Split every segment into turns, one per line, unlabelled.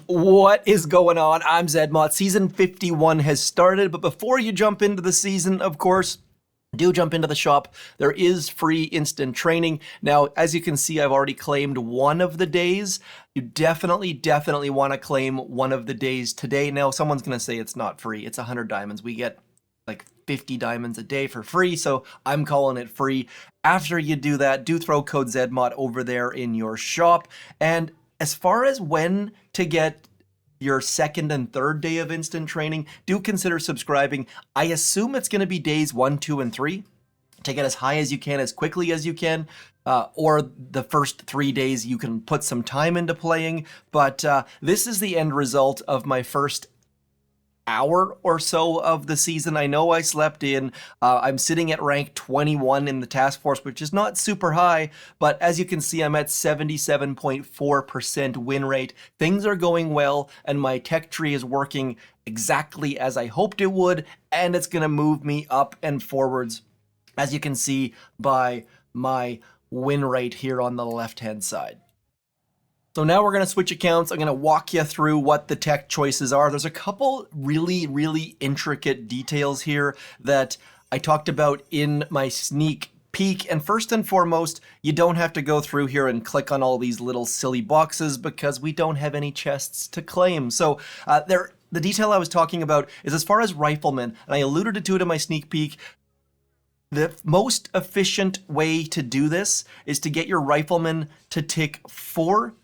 What is going on? I'm Zedmot. Season 51 has started, but before you jump into the season, of course, do jump into the shop. There is free instant training. Now, as you can see, I've already claimed one of the days. You definitely want to claim one of the days today. Now, someone's going to say it's not free. It's 100 diamonds. We get like 50 diamonds a day for free, so I'm calling it free. After you do that, do throw code ZEDMOD over there in your shop. And as far as when to get your second and third day of instant training, do consider subscribing. I assume it's going to be days 1, 2, and 3 to get as high as you can, as quickly as you can, or the first 3 days you can put some time into playing. But this is the end result of my first hour or so of the season. I know I slept in. I'm sitting at rank 21 in the task force, which is not super high, but as you can see, I'm at 77.4% win rate. Things are going well, and my tech tree is working exactly as I hoped it would, and it's going to move me up and forwards, as you can see by my win rate here on the left-hand side. So now we're going to switch accounts. I'm going to walk you through what the tech choices are. There's a couple really intricate details here that I talked about in my sneak peek. And first and foremost, you don't have to go through here and click on all these little silly boxes because we don't have any chests to claim. So the detail I was talking about is as far as riflemen, and I alluded to it in my sneak peek. The most efficient way to do this is to get your riflemen to tick 4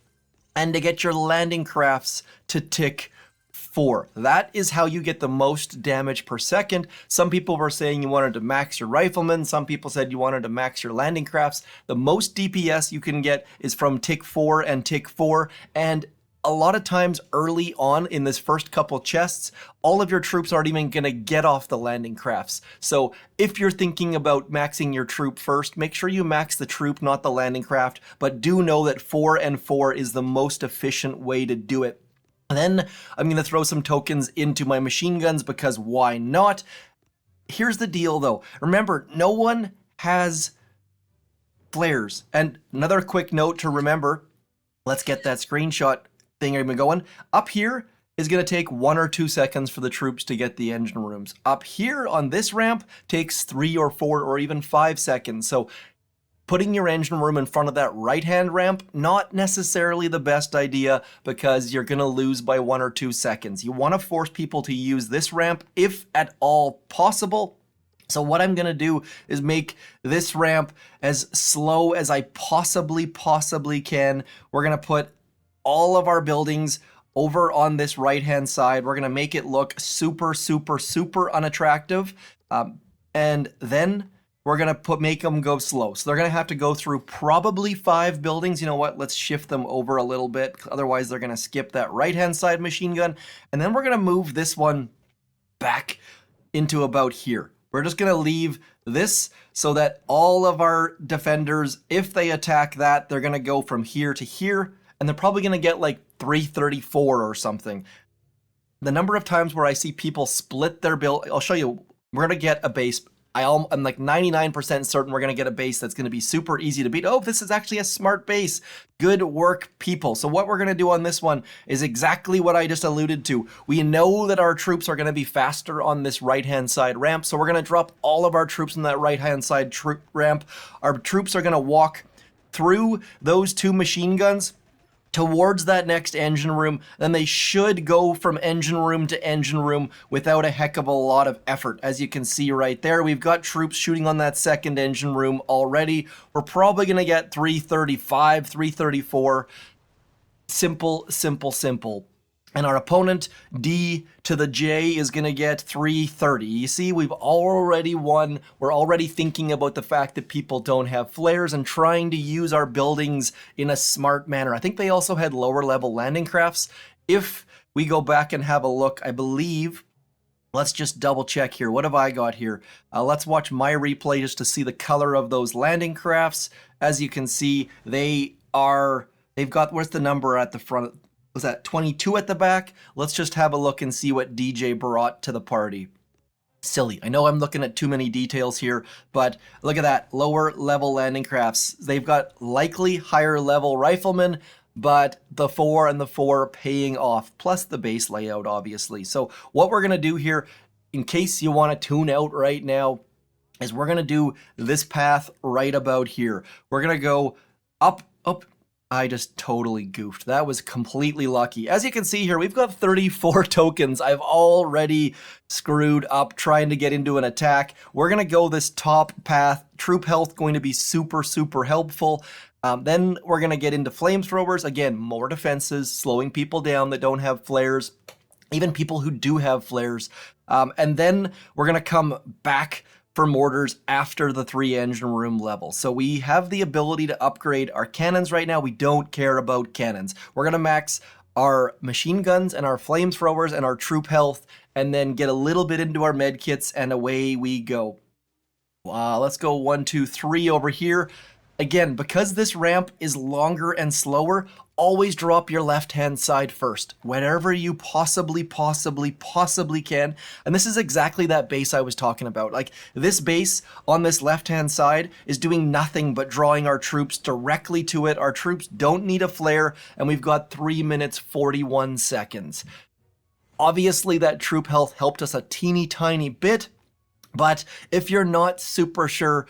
and to get your landing crafts to tick 4. That is how you get the most damage per second. Some people were saying you wanted to max your riflemen. Some people said you wanted to max your landing crafts. The most DPS you can get is from tick 4 and tick 4. And a lot of times early on in this first couple chests, all of your troops aren't even going to get off the landing crafts. So if you're thinking about maxing your troop first, make sure you max the troop, not the landing craft. But do know that 4 and 4 is the most efficient way to do it. And then I'm going to throw some tokens into my machine guns because why not? Here's the deal though. Remember, no one has flares. And another quick note to remember, let's get that screenshot thing I'm going. Up here is going to take 1 or 2 seconds for the troops to get the engine rooms. Up here on this ramp takes 3 or 4 or even 5 seconds. So putting your engine room in front of that right-hand ramp, not necessarily the best idea because you're going to lose by 1 or 2 seconds. You want to force people to use this ramp if at all possible. So what I'm going to do is make this ramp as slow as I possibly can. We're going to put all of our buildings over on this right-hand side. We're going to make it look super unattractive. And then we're going to make them go slow. So they're going to have to go through probably 5 buildings. You know what? Let's shift them over a little bit. Otherwise, they're going to skip that right-hand side machine gun. And then we're going to move this one back into about here. We're just going to leave this so that all of our defenders, if they attack that, they're going to go from here to here. And they're probably going to get like 334 or something. The number of times where I see people split their build, I'll show you, we're going to get a base. I'm like 99% certain we're going to get a base that's going to be super easy to beat. Oh, this is actually a smart base. Good work, people. So what we're going to do on this one is exactly what I just alluded to. We know that our troops are going to be faster on this right-hand side ramp. So we're going to drop all of our troops on that right-hand side ramp. Our troops are going to walk through those 2 machine guns towards that next engine room, then they should go from engine room to engine room without a heck of a lot of effort. As you can see right there, we've got troops shooting on that second engine room already. We're probably going to get 335, 334. Simple. And our opponent, D to the J, is going to get 330. You see, we've already won. We're already thinking about the fact that people don't have flares and trying to use our buildings in a smart manner. I think they also had lower level landing crafts. If we go back and have a look, I believe, let's just double check here. What have I got here? Let's watch my replay just to see the color of those landing crafts. As you can see, they've got, where's the number at the front? Was that 22 at the back? Let's just have a look and see what DJ brought to the party. silly. I know I'm looking at too many details here, but look at that. Lower level landing crafts. They've got likely higher level riflemen, but the 4 and the 4 paying off, plus the base layout, obviously. So what we're going to do here, in case you want to tune out right now, is we're going to do this path right about here. We're going to go up. I just totally goofed. That was completely lucky. As you can see here, we've got 34 tokens. I've already screwed up trying to get into an attack. We're going to go this top path. Troop health going to be super, super helpful. Then we're going to get into flamethrowers. Again, more defenses, slowing people down that don't have flares, even people who do have flares. And then we're going to come back for mortars after the 3 engine room level. So we have the ability to upgrade our cannons right now. We don't care about cannons. We're going to max our machine guns and our flamethrowers and our troop health, and then get a little bit into our med kits, and away we go. Let's go 1, 2, 3 over here. Again, because this ramp is longer and slower, always drop your left-hand side first, whenever you possibly can. And this is exactly that base I was talking about. Like, this base on this left-hand side is doing nothing but drawing our troops directly to it. Our troops don't need a flare, and we've got 3 minutes, 41 seconds. Obviously, that troop health helped us a teeny tiny bit, but if you're not super sure,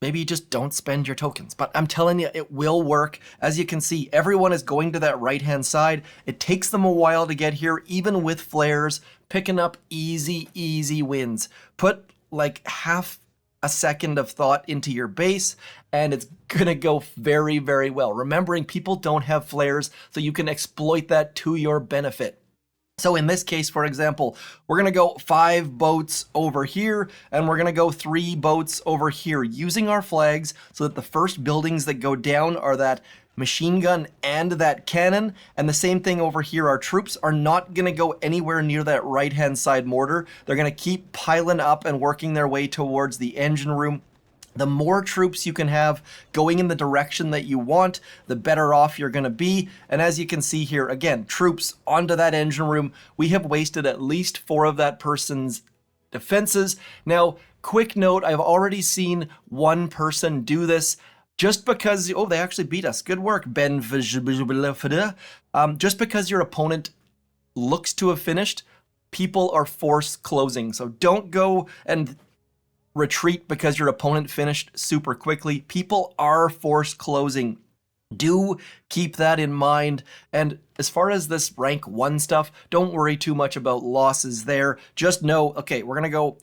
maybe you just don't spend your tokens. But I'm telling you, it will work. As you can see, everyone is going to that right-hand side. It takes them a while to get here, even with flares, picking up easy wins. Put like half a second of thought into your base, and it's gonna go very, very well. Remembering people don't have flares, so you can exploit that to your benefit. So in this case, for example, we're going to go 5 boats over here, and we're going to go 3 boats over here, using our flags so that the first buildings that go down are that machine gun and that cannon. And the same thing over here. Our troops are not going to go anywhere near that right-hand side mortar. They're going to keep piling up and working their way towards the engine room. The more troops you can have going in the direction that you want, the better off you're going to be. And as you can see here, again, troops onto that engine room. We have wasted at least 4 of that person's defenses. Now, quick note, I've already seen one person do this. Just because, oh, they actually beat us. Good work, Ben. Just because your opponent looks to have finished, people are force closing. So don't go and retreat because your opponent finished super quickly. People are force closing. Do keep that in mind. And as far as this rank 1 stuff, don't worry too much about losses there. Just know, okay, we're going to go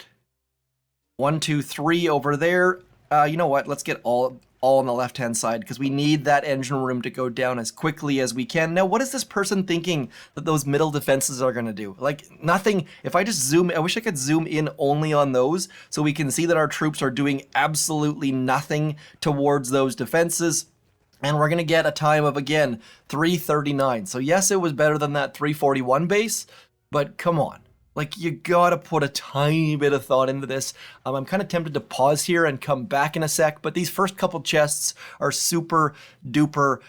1, 2, 3 over there. You know what? Let's get all on the left-hand side because we need that engine room to go down as quickly as we can. Now, what is this person thinking that those middle defenses are going to do? Like, nothing. If I just zoom, I wish I could zoom in only on those so we can see that our troops are doing absolutely nothing towards those defenses. And we're going to get a time of, again, 3:39. So yes, it was better than that 3:41 base, but come on. Like, you gotta put a tiny bit of thought into this. I'm kind of tempted to pause here and come back in a sec, but these first couple chests are super duper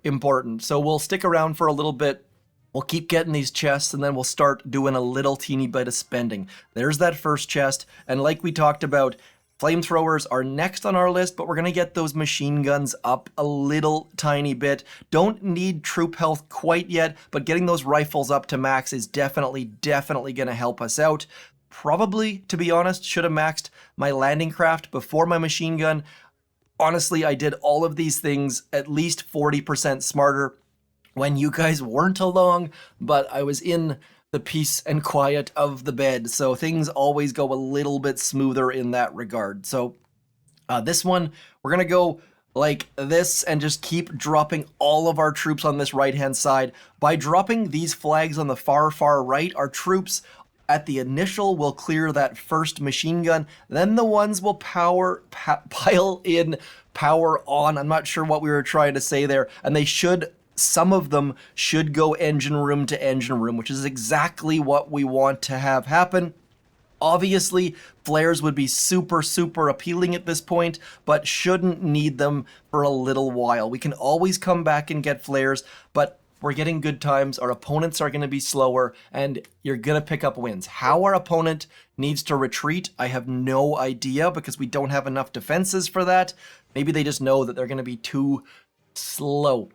important. So we'll stick around for a little bit. We'll keep getting these chests, and then we'll start doing a little teeny bit of spending. There's that first chest, and like we talked about, flamethrowers are next on our list, but we're going to get those machine guns up a little tiny bit. Don't need troop health quite yet, but getting those rifles up to max is definitely going to help us out. Probably, to be honest, should have maxed my landing craft before my machine gun. Honestly, I did all of these things at least 40% smarter when you guys weren't along, but I was in the peace and quiet of the bed, so things always go a little bit smoother in that regard. So this one, we're gonna go like this and just keep dropping all of our troops on this right-hand side. By dropping these flags on the far right, our troops at the initial will clear that first machine gun, then the ones will pile in, power on. I'm not sure what we were trying to say there, and they should, some of them should go engine room to engine room, which is exactly what we want to have happen. Obviously, flares would be super appealing at this point, but shouldn't need them for a little while. We can always come back and get flares, but we're getting good times, our opponents are going to be slower, and you're going to pick up wins. How our opponent needs to retreat, I have no idea, because we don't have enough defenses for that. Maybe they just know that they're going to be too slow.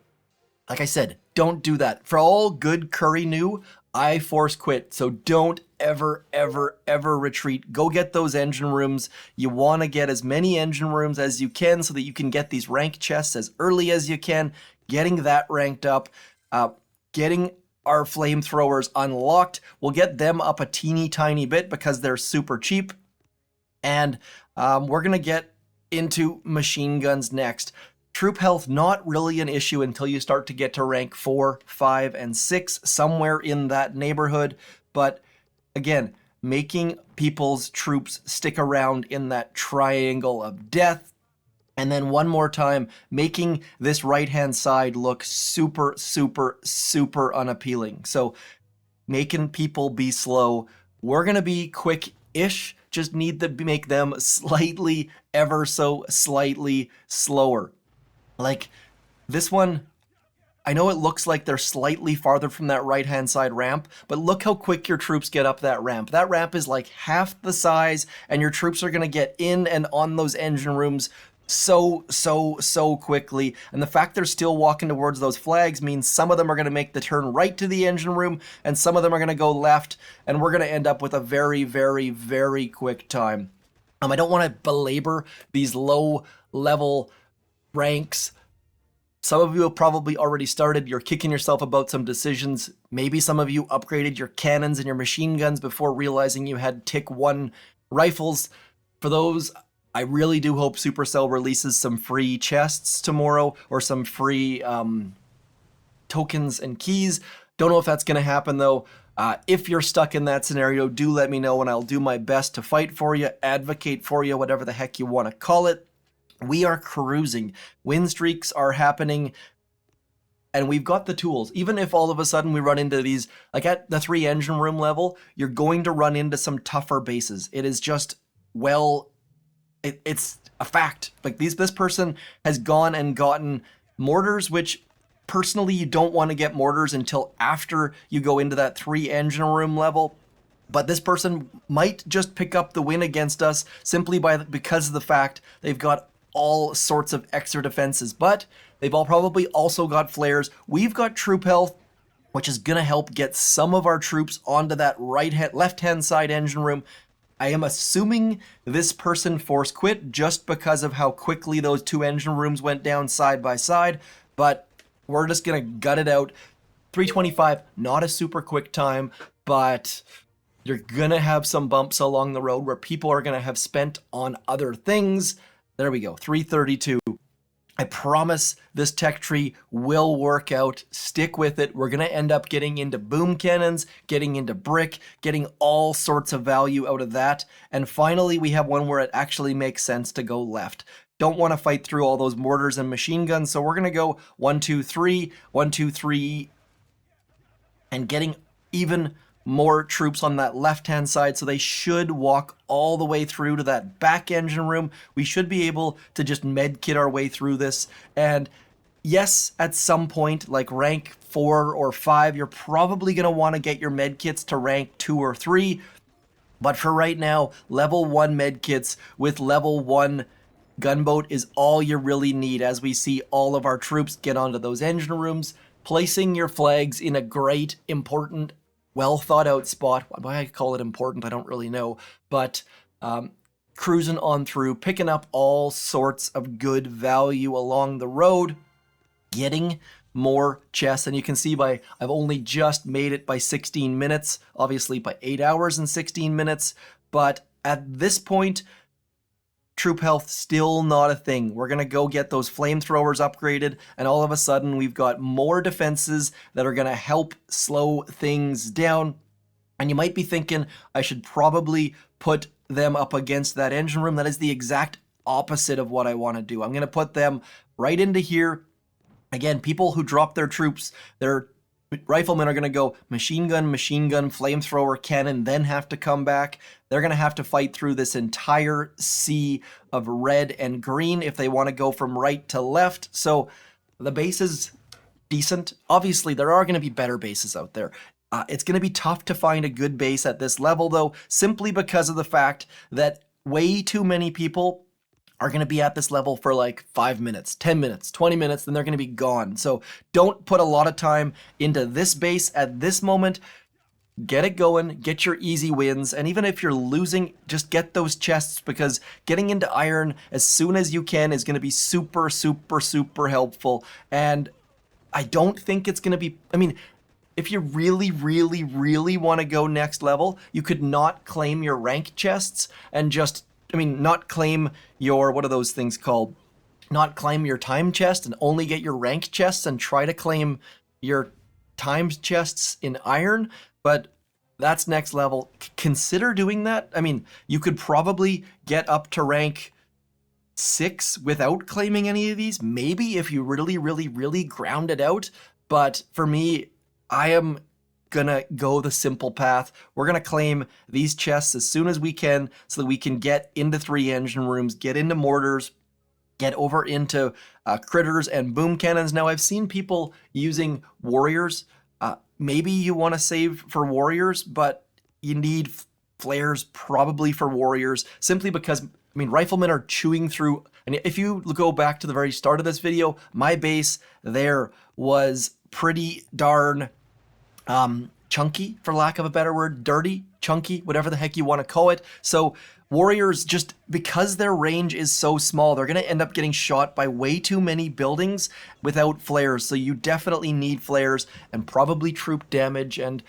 Like I said, don't do that. For all good Curry knew, I force quit. So don't ever, ever, ever retreat. Go get those engine rooms. You want to get as many engine rooms as you can so that you can get these rank chests as early as you can. Getting that ranked up, getting our flamethrowers unlocked. We'll get them up a teeny tiny bit because they're super cheap. And we're going to get into machine guns next. Troop health, not really an issue until you start to get to rank 4, 5, and 6, somewhere in that neighborhood. But again, making people's troops stick around in that triangle of death. And then one more time, making this right-hand side look super, super, super unappealing. So making people be slow. We're going to be quick-ish, just need to make them slightly, ever so slightly slower. Like, this one, I know it looks like they're slightly farther from that right-hand side ramp, but look how quick your troops get up that ramp. That ramp is like half the size, and your troops are going to get in and on those engine rooms so quickly. And the fact they're still walking towards those flags means some of them are going to make the turn right to the engine room, and some of them are going to go left, and we're going to end up with a very, very, very quick time. I don't want to belabor these low-level ranks. Some of you have probably already started. You're kicking yourself about some decisions. Maybe some of you upgraded your cannons and your machine guns before realizing you had Tick 1 rifles. For those, I really do hope Supercell releases some free chests tomorrow or some free tokens and keys. Don't know if that's going to happen though. If you're stuck in that scenario, do let me know and I'll do my best to fight for you, advocate for you, whatever the heck you want to call it. We are cruising. Win streaks are happening, and we've got the tools. Even if all of a sudden we run into these, like at the 3 engine room level, you're going to run into some tougher bases. It is just, well, it's a fact. Like this person has gone and gotten mortars, which personally you don't want to get mortars until after you go into that 3 engine room level. But this person might just pick up the win against us simply because of the fact they've got all sorts of extra defenses, but they've all probably also got flares. We've got troop health, which is going to help get some of our troops onto that left-hand side engine room. I am assuming this person force quit just because of how quickly those 2 engine rooms went down side by side, but we're just going to gut it out. 325, not a super quick time, but you're going to have some bumps along the road where people are going to have spent on other things. There we go, 332. I promise this tech tree will work out. Stick with it. We're going to end up getting into boom cannons, getting into brick, getting all sorts of value out of that. And finally, we have one where it actually makes sense to go left. Don't want to fight through all those mortars and machine guns, so we're going to go 1, 2, 3, 1, 2, 3, and getting even more troops on that left-hand side, so they should walk all the way through to that back engine room. We should be able to just medkit our way through this. And yes, at some point, like rank 4 or 5, you're probably going to want to get your medkits to rank 2 or 3. But for right now, level 1 medkits with level 1 gunboat is all you really need as we see all of our troops get onto those engine rooms, placing your flags in a great, important, well thought out spot. Why I call it important, I don't really know, but cruising on through, picking up all sorts of good value along the road, getting more chests. And you can see I've only just made it by 16 minutes, obviously by 8 hours and 16 minutes, but at this point, troop health still not a thing. We're going to go get those flamethrowers upgraded, and all of a sudden we've got more defenses that are going to help slow things down. And you might be thinking, I should probably put them up against that engine room. That is the exact opposite of what I want to do. I'm going to put them right into here. Again, people who drop their troops, their riflemen are going to go machine gun, flamethrower, cannon, then have to come back. They're going to have to fight through this entire sea of red and green if they want to go from right to left. So the bases decent. Obviously, there are going to be better bases out there. It's going to be tough to find a good base at this level, though, simply because of the fact that way too many people are going to be at this level for like 5 minutes, 10 minutes, 20 minutes, then they're going to be gone. So don't put a lot of time into this base at this moment. Get it going, get your easy wins, and even if you're losing, just get those chests, because getting into iron as soon as you can is going to be super, super, super helpful. And I don't think it's going to be, I mean, if you really, really, really want to go next level, you could not claim your rank chests and just, I mean, not claim your, what are those things called? Not claim your time chest and only get your rank chests and try to claim your times chests in iron. But that's next level. Consider doing that. I mean, you could probably get up to rank 6 without claiming any of these, maybe, if you really, really, really ground it out. But for me, I am gonna go the simple path. We're gonna claim these chests as soon as we can so that we can get into 3 engine rooms, get into mortars, get over into critters and boom cannons. Now, I've seen people using warriors. Maybe you want to save for warriors, but you need flares probably for warriors, simply because, I mean, riflemen are chewing through. And if you go back to the very start of this video, my base there was pretty darn chunky, for lack of a better word, dirty, chunky, whatever the heck you want to call it. So warriors, just because their range is so small, they're going to end up getting shot by way too many buildings without flares. So you definitely need flares and probably troop damage. And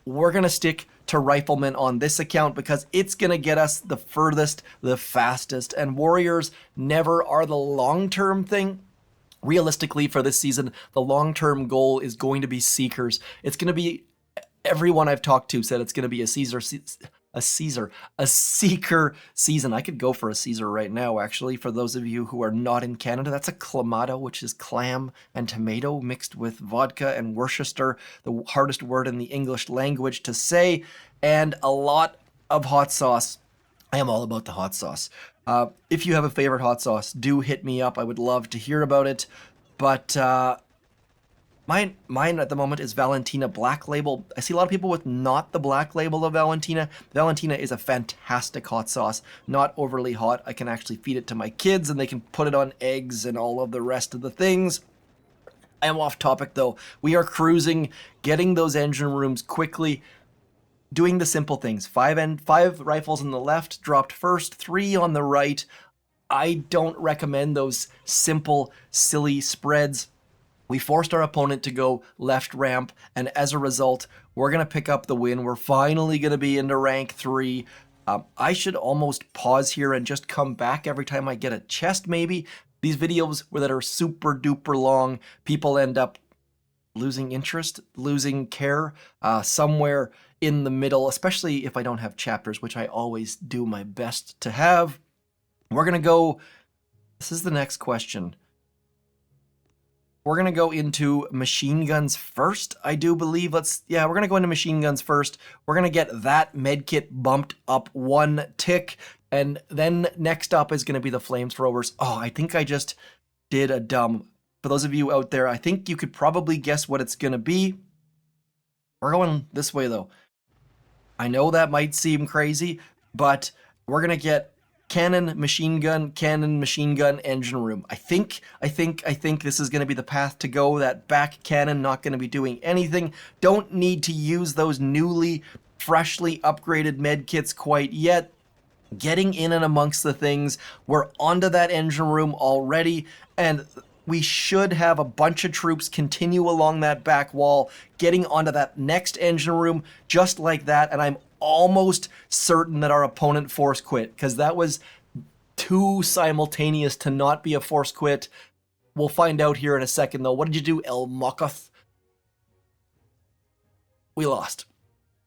we're going to stick to riflemen on this account because it's going to get us the furthest, the fastest. And warriors never are the long-term thing. Realistically, for this season, the long-term goal is going to be seekers. It's going to be, everyone I've talked to said it's going to be a seeker season. I could go for a Caesar right now, actually. For those of you who are not in Canada, that's a clamato, which is clam and tomato mixed with vodka and Worcester, the hardest word in the English language to say, and a lot of hot sauce. I am all about the hot sauce. If you have a favorite hot sauce, do hit me up. I would love to hear about it. But mine at the moment is Valentina Black Label. I see a lot of people with not the Black Label of Valentina. Valentina is a fantastic hot sauce, not overly hot. I can actually feed it to my kids and they can put it on eggs and all of the rest of the things. I am off topic though. We are cruising, getting those engine rooms quickly, doing the simple things. 5 rifles on the left dropped first, 3 on the right. I don't recommend those simple, silly spreads. We forced our opponent to go left ramp, and as a result, we're going to pick up the win. We're finally going to be into rank 3. I should almost pause here and just come back every time I get a chest, maybe. These videos that are super duper long, people end up losing interest, losing care somewhere in the middle, especially if I don't have chapters, which I always do my best to have. We're going to go, this is the next question. We're going to go into machine guns first, I do believe. We're going to go into machine guns first. We're going to get that medkit bumped up 1 tick. And then next up is going to be the flamethrowers. Oh, I think I just did a dumb. For those of you out there, I think you could probably guess what it's going to be. We're going this way, though. I know that might seem crazy, but we're going to get cannon, machine gun, engine room. I think this is going to be the path to go. That back cannon not going to be doing anything. Don't need to use those newly, freshly upgraded med kits quite yet. Getting in and amongst the things. We're onto that engine room already, and we should have a bunch of troops continue along that back wall, getting onto that next engine room just like that, and I'm almost certain that our opponent force quit, because that was too simultaneous to not be a force quit. We'll find out here in a second, though. What did you do, El Mokoth? We lost.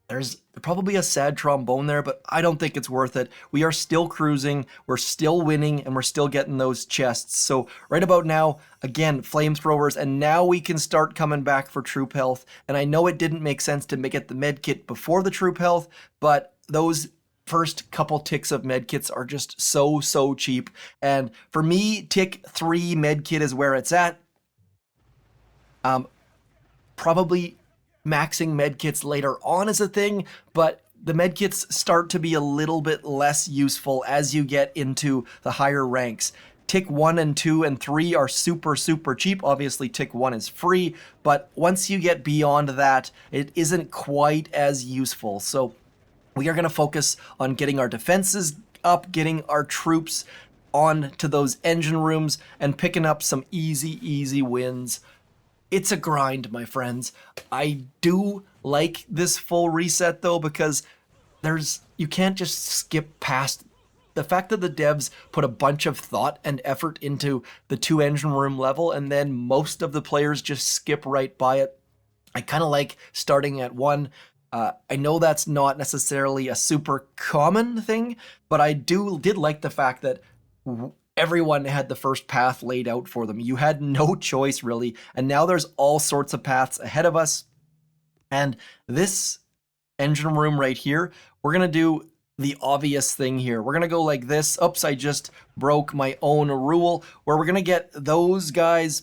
There's probably a sad trombone there, but I don't think it's worth it. We are still cruising, we're still winning, and we're still getting those chests. So right about now, again, flamethrowers, and now we can start coming back for troop health. And I know it didn't make sense to get the med kit before the troop health, but those first couple ticks of med kits are just so cheap. And for me, tick 3 med kit is where it's at. Probably maxing medkits later on is a thing, but the medkits start to be a little bit less useful as you get into the higher ranks. Tick 1 and 2 and 3 are super cheap. Obviously, Tick 1 is free, but once you get beyond that, it isn't quite as useful. So we are going to focus on getting our defenses up, getting our troops on to those engine rooms, and picking up some easy wins. It's a grind, my friends. I do like this full reset though, because you can't just skip past the fact that the devs put a bunch of thought and effort into the 2 engine room level, and then most of the players just skip right by it. I kind of like starting at 1. I know that's not necessarily a super common thing, but I did like the fact that everyone had the first path laid out for them. You had no choice really, and now there's all sorts of paths ahead of us. And this engine room right here, we're gonna do the obvious thing here. We're gonna go like this. Oops, I just broke my own rule, where we're gonna get those guys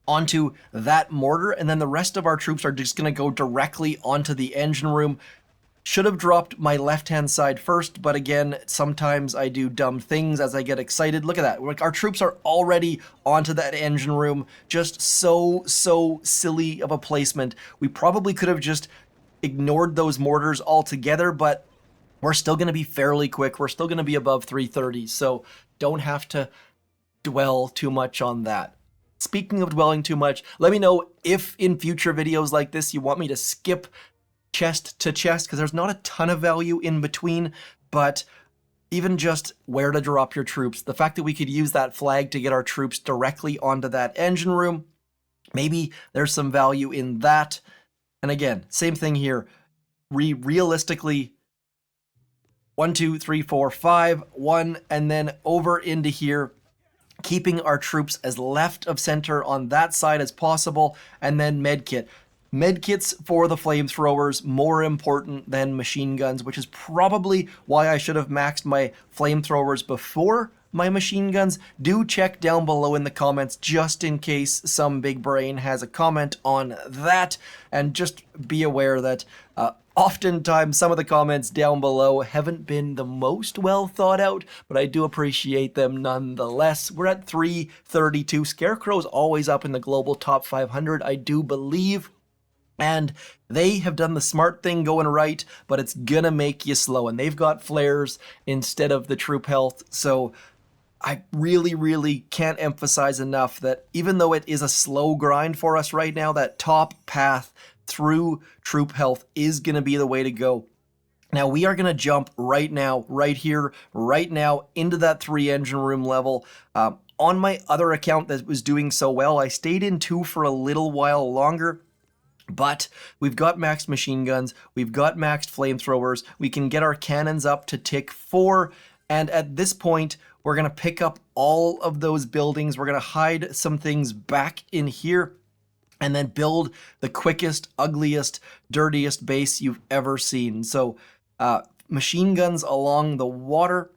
onto that mortar, and then the rest of our troops are just gonna go directly onto the engine room. Should have dropped my left-hand side first, but again, sometimes I do dumb things as I get excited. Look at that. Like, our troops are already onto that engine room. Just so silly of a placement. We probably could have just ignored those mortars altogether, but we're still going to be fairly quick. We're still going to be above 330, so don't have to dwell too much on that. Speaking of dwelling too much, let me know if in future videos like this you want me to skip chest to chest, because there's not a ton of value in between, but even just where to drop your troops, the fact that we could use that flag to get our troops directly onto that engine room, maybe there's some value in that. And again, same thing here. Realistically, 1, 2, 3, 4, 5, 1, and then over into here, keeping our troops as left of center on that side as possible, and then medkit. Medkits for the flamethrowers, more important than machine guns, which is probably why I should have maxed my flamethrowers before my machine guns. Do check down below in the comments just in case some big brain has a comment on that, and just be aware that oftentimes some of the comments down below haven't been the most well thought out, but I do appreciate them nonetheless. We're at 332. Scarecrow's always up in the global top 500, I do believe. And they have done the smart thing going right, but it's gonna make you slow. And they've got flares instead of the troop health. So I really can't emphasize enough that even though it is a slow grind for us right now, that top path through troop health is gonna be the way to go. Now we are gonna jump right now, right here, right now, into that 3 engine room level. On my other account that was doing so well, I stayed in 2 for a little while longer. But we've got maxed machine guns, we've got maxed flamethrowers, we can get our cannons up to tick 4, and at this point, we're going to pick up all of those buildings, we're going to hide some things back in here, and then build the quickest, ugliest, dirtiest base you've ever seen. So, machine guns along the water,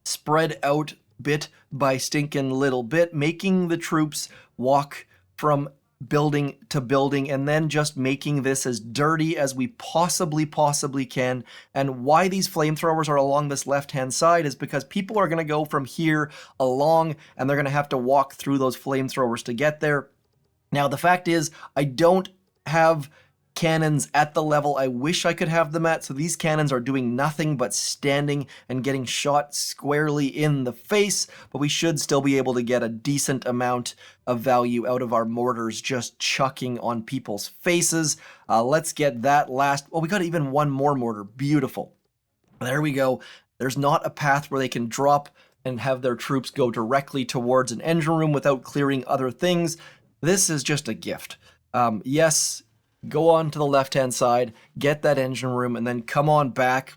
spread out bit by stinking little bit, making the troops walk from building to building, and then just making this as dirty as we possibly can. And why these flamethrowers are along this left-hand side is because people are going to go from here along, and they're going to have to walk through those flamethrowers to get there. Now, the fact is, I don't have cannons at the level I wish I could have them at, so these cannons are doing nothing but standing and getting shot squarely in the face, but we should still be able to get a decent amount of value out of our mortars just chucking on people's faces. Let's get that last, well, we got even one more mortar, beautiful. There we go. There's not a path where they can drop and have their troops go directly towards an engine room without clearing other things. This is just a gift. Yes, go on to the left-hand side, get that engine room, and then come on back.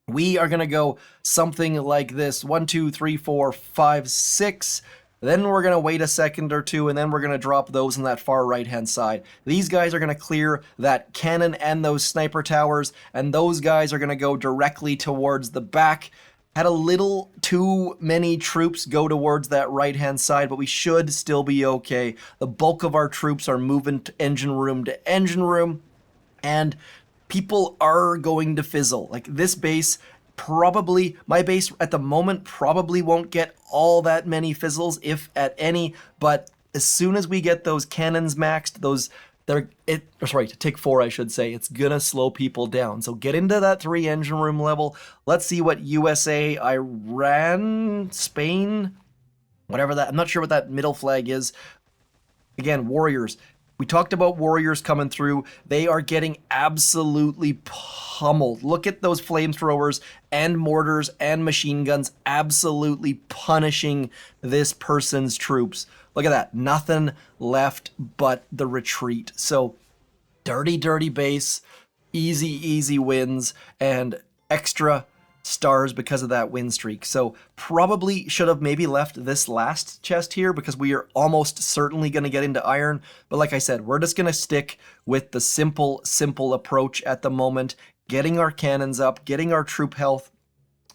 We are going to go something like this. 1, 2, 3, 4, 5, 6. Then we're going to wait a second or two, and then we're going to drop those on that far right-hand side. These guys are going to clear that cannon and those sniper towers, and those guys are going to go directly towards the back. had a little too many troops go towards that right-hand side, but we should still be okay. The bulk of our troops are moving to engine room, and people are going to fizzle. Like this base, probably, my base at the moment probably won't get all that many fizzles, if at any, but as soon as we get those cannons maxed, to take 4, I should say, it's gonna slow people down. So get into that 3 engine room level. Let's see what USA, Iran, Spain, whatever that, I'm not sure what that middle flag is. Again, warriors. We talked about warriors coming through. They are getting absolutely pummeled. Look at those flamethrowers and mortars and machine guns absolutely punishing this person's troops. Look at that. Nothing left but the retreat. So dirty, dirty base, easy wins, and extra stars because of that win streak. So probably should have maybe left this last chest here because we are almost certainly going to get into iron. But like I said, we're just going to stick with the simple approach at the moment, getting our cannons up, getting our troop health.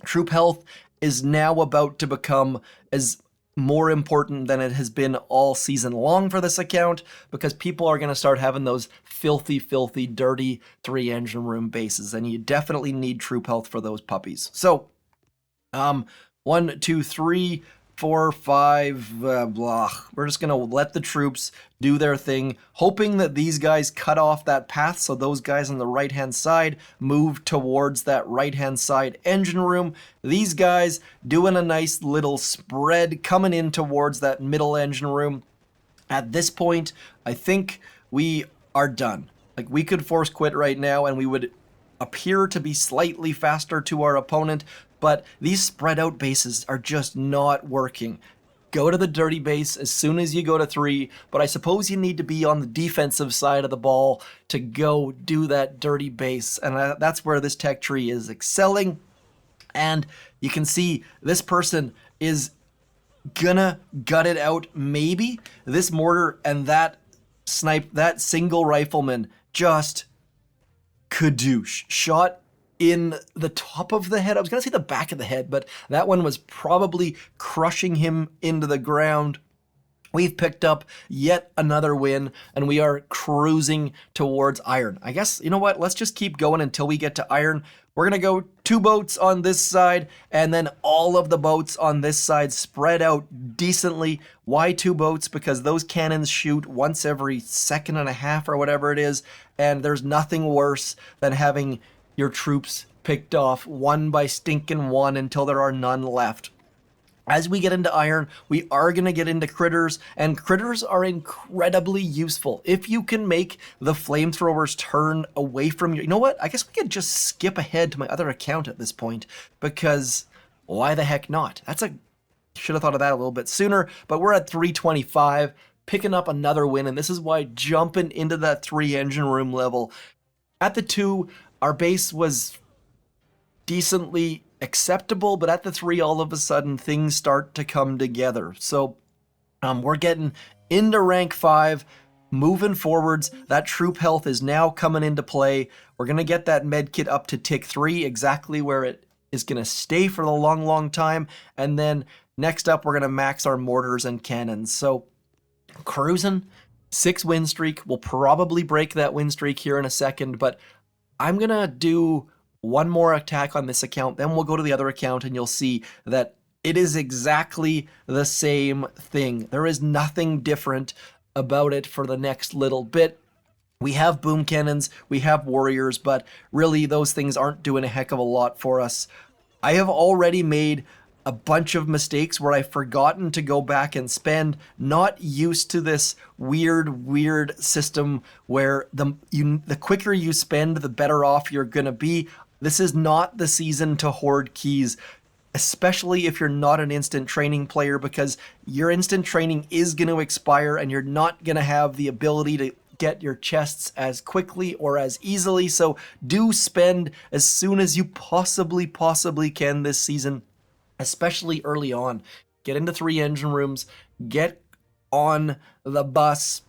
Troop health is now about to become as more important than it has been all season long for this account, because people are going to start having those filthy, dirty 3 engine room bases, and you definitely need troop health for those puppies. So, 1, 2, 3, 4, 5, blah. We're just going to let the troops do their thing, hoping that these guys cut off that path so those guys on the right-hand side move towards that right-hand side engine room. These guys doing a nice little spread coming in towards that middle engine room. At this point, I think we are done. Like, we could force quit right now and we would appear to be slightly faster to our opponent, but these spread out bases are just not working. Go to the dirty base as soon as you go to 3, but I suppose you need to be on the defensive side of the ball to go do that dirty base, and that's where this tech tree is excelling. And you can see this person is gonna gut it out. Maybe this mortar and that single rifleman just kadoosh, shot in the top of the head. I was going to say the back of the head, but that one was probably crushing him into the ground. We've picked up yet another win, and we are cruising towards iron. I guess, you know what? Let's just keep going until we get to iron. We're going to go 2 boats on this side, and then all of the boats on this side spread out decently. Why 2 boats? Because those cannons shoot once every second and a half or whatever it is, and there's nothing worse than having your troops picked off one by stinking one until there are none left. As we get into iron, we are going to get into critters, and critters are incredibly useful. If you can make the flamethrowers turn away from you, you know what? I guess we could just skip ahead to my other account at this point, because why the heck not? Should have thought of that a little bit sooner, but we're at 325, picking up another win, and this is why jumping into that 3 engine room level. At the 2, our base was decently acceptable, but at the 3, all of a sudden, things start to come together. So we're getting into rank 5, moving forwards. That troop health is now coming into play. We're going to get that med kit up to tick 3, exactly where it is going to stay for a long time. And then next up, we're going to max our mortars and cannons. So cruising, 6 win streak. We'll probably break that win streak here in a second, but I'm going to do one more attack on this account, then we'll go to the other account and you'll see that it is exactly the same thing. There is nothing different about it for the next little bit. We have boom cannons, we have warriors, but really those things aren't doing a heck of a lot for us. I have already made a bunch of mistakes where I've forgotten to go back and spend, not used to this weird system where the quicker you spend, the better off you're gonna be. This is not the season to hoard keys, especially if you're not an instant training player, because your instant training is gonna expire and you're not gonna have the ability to get your chests as quickly or as easily. So do spend as soon as you possibly can this season, especially early on. Get into 3 engine rooms, get on the bus,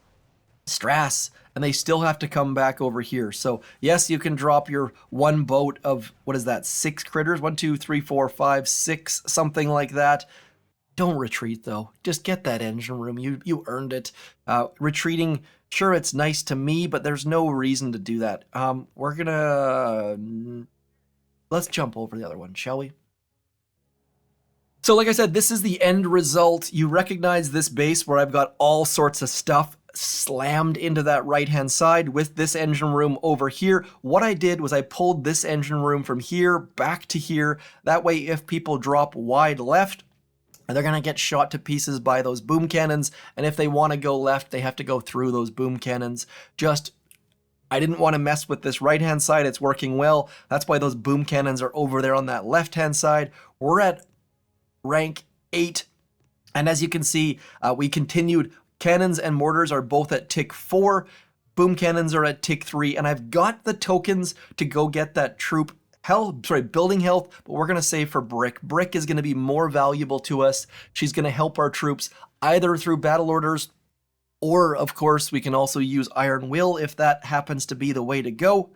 Strass, and they still have to come back over here. So yes, you can drop your one boat of, what is that, 6 critters? 1, 2, 3, 4, 5, 6, something like that. Don't retreat though. Just get that engine room. You earned it. Retreating, sure, it's nice to me, but there's no reason to do that. We're gonna... Let's jump over the other one, shall we? So like I said, this is the end result. You recognize this base where I've got all sorts of stuff slammed into that right-hand side with this engine room over here. What I did was I pulled this engine room from here back to here. That way, if people drop wide left, they're going to get shot to pieces by those boom cannons. And if they want to go left, they have to go through those boom cannons. I didn't want to mess with this right-hand side. It's working well. That's why those boom cannons are over there on that left-hand side. We're at rank 8. And as you can see, we continued. Cannons and mortars are both at tick 4. Boom cannons are at tick 3. And I've got the tokens to go get that troop building health, but we're going to save for Brick. Brick is going to be more valuable to us. She's going to help our troops either through battle orders, or of course we can also use Iron Will if that happens to be the way to go.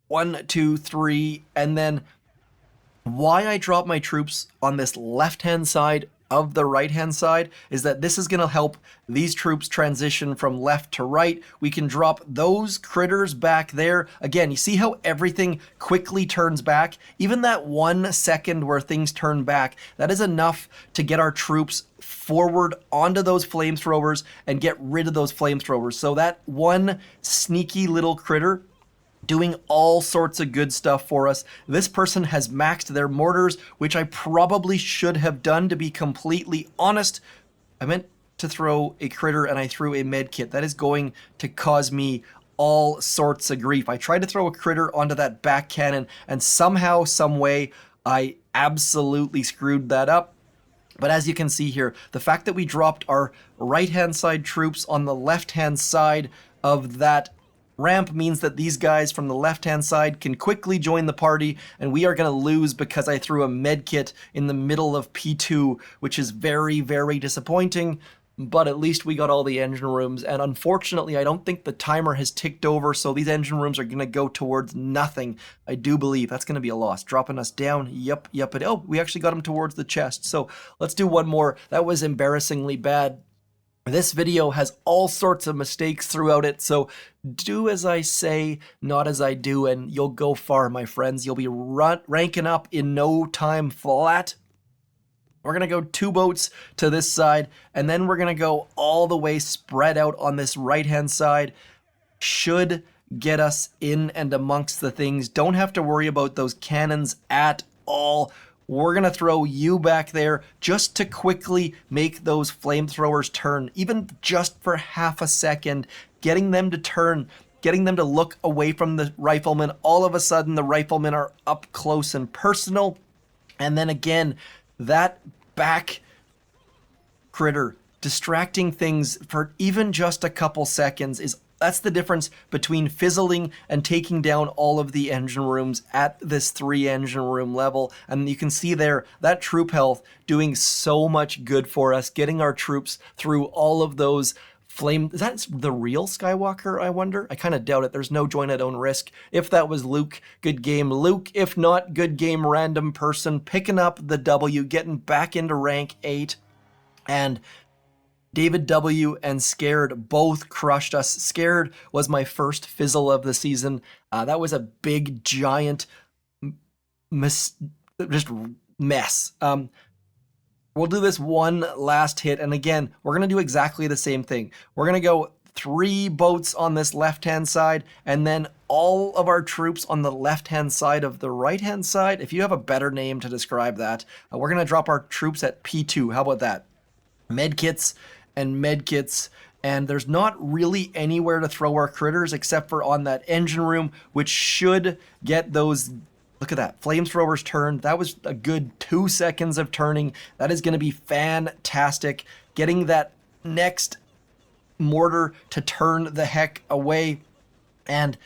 1, 2, 3, and then why I drop my troops on this left-hand side of the right-hand side is that this is going to help these troops transition from left to right. We can drop those critters back there. Again, you see how everything quickly turns back? Even that 1 second where things turn back, that is enough to get our troops forward onto those flamethrowers and get rid of those flamethrowers. So that one sneaky little critter doing all sorts of good stuff for us. This person has maxed their mortars, which I probably should have done, to be completely honest. I meant to throw a critter and I threw a med kit. That is going to cause me all sorts of grief. I tried to throw a critter onto that back cannon and somehow, some way, I absolutely screwed that up. But as you can see here, the fact that we dropped our right-hand side troops on the left-hand side of that ramp means that these guys from the left-hand side can quickly join the party, and we are going to lose because I threw a med kit in the middle of P2, which is very, very disappointing. But at least we got all the engine rooms, and unfortunately I don't think the timer has ticked over, so these engine rooms are going to go towards nothing. I do believe that's going to be a loss. Dropping us down. Yep. Oh, we actually got them towards the chest. So let's do one more. That was embarrassingly bad. This video has all sorts of mistakes throughout it, so do as I say, not as I do, and you'll go far, my friends. You'll be ranking up in no time flat. We're going to go 2 boats to this side, and then we're going to go all the way spread out on this right-hand side. Should get us in and amongst the things. Don't have to worry about those cannons at all. We're going to throw you back there just to quickly make those flamethrowers turn, even just for half a second, getting them to turn, getting them to look away from the riflemen. All of a sudden, the riflemen are up close and personal. And then again, that back critter distracting things for even just a couple seconds that's the difference between fizzling and taking down all of the engine rooms at this 3 engine room level. And you can see there, that troop health doing so much good for us, getting our troops through all of those flame. Is that the real Skywalker, I wonder? I kind of doubt it. There's no join at own risk. If that was Luke, good game, Luke. If not, good game, random person, picking up the W, getting back into rank 8. And David W. and Scared both crushed us. Scared was my first fizzle of the season. That was a big, giant mess. We'll do this one last hit, and again, we're going to do exactly the same thing. We're going to go 3 boats on this left-hand side, and then all of our troops on the left-hand side of the right-hand side. If you have a better name to describe that, we're going to drop our troops at P2. How about that? Medkits and medkits, and there's not really anywhere to throw our critters except for on that engine room, which should get those, look at that, flamethrowers turned. That was a good 2 seconds of turning. That is going to be fantastic. Getting that next mortar to turn the heck away, and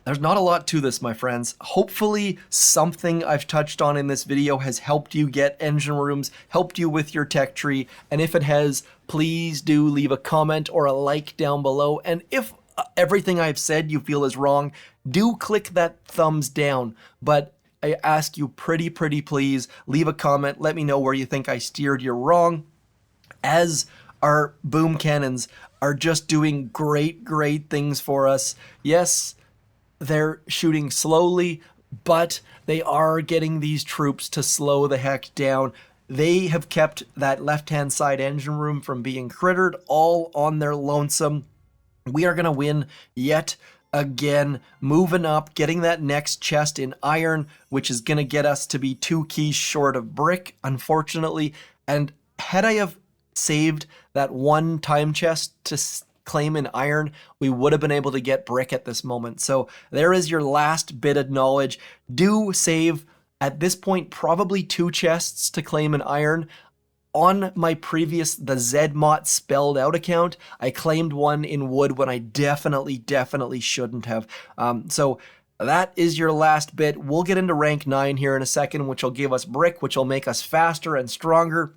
There's not a lot to this, my friends. Hopefully something I've touched on in this video has helped you get engine rooms, helped you with your tech tree, and if it has, please do leave a comment or a like down below. And if everything I've said you feel is wrong, do click that thumbs down. But I ask you pretty please, leave a comment, let me know where you think I steered you wrong, as our boom cannons are just doing great things for us. Yes, they're shooting slowly, but they are getting these troops to slow the heck down. They have kept that left-hand side engine room from being crittered all on their lonesome. We are going to win yet again, moving up, getting that next chest in iron, which is going to get us to be 2 keys short of brick, unfortunately. And had I have saved that one time chest to claim in iron, we would have been able to get brick at this moment. So there is your last bit of knowledge. Do save, at this point, probably 2 chests to claim in iron. On my previous, the Zmot spelled out account, I claimed one in wood when I definitely shouldn't have. So that is your last bit. We'll get into rank 9 here in a second, which will give us brick, which will make us faster and stronger.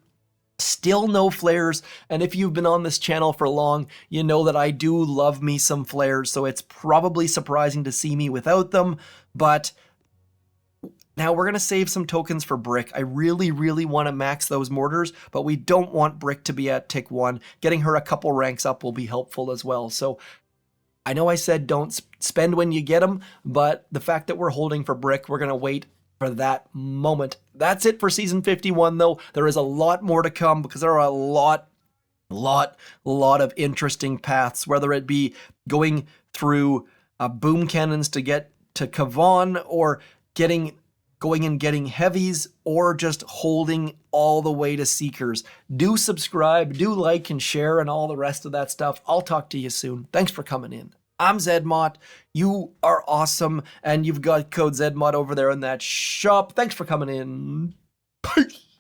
Still no flares, and if you've been on this channel for long, you know that I do love me some flares, so it's probably surprising to see me without them, but now we're going to save some tokens for brick. I really want to max those mortars, but we don't want brick to be at tick 1. Getting her a couple ranks up will be helpful as well. So I know I said don't spend when you get them, but the fact that we're holding for brick, we're going to wait for that moment. That's it for season 51, though. There is a lot more to come because there are a lot of interesting paths, whether it be going through boom cannons to get to Kavan, or going and getting heavies, or just holding all the way to Seekers. Do subscribe, do like and share, and all the rest of that stuff. I'll talk to you soon. Thanks for coming in. I'm Zmot. You are awesome, and you've got code Zmot over there in that shop. Thanks for coming in. Peace.